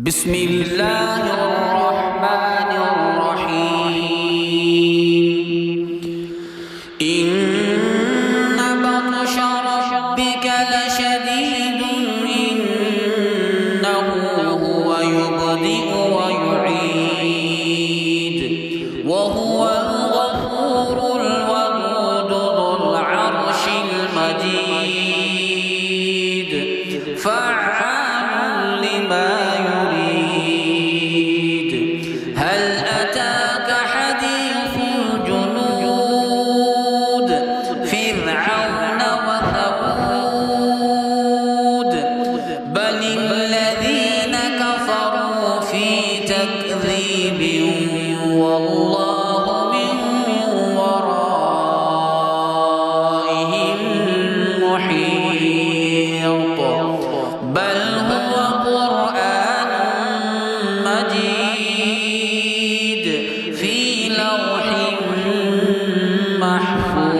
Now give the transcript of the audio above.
بسم الله الرحمن الرحيم إن بطش ربك لشديد إنه هو يبدئ ويعيد وهو الغفور الودود ذو العرش المجيد فعال لما يريد هل أتاك حديث الجنود فرعون وثمود بل الذين كفروا في تكذيب والله من ورائهم محيط بل هو قرآن مجيد في لوح محفوظ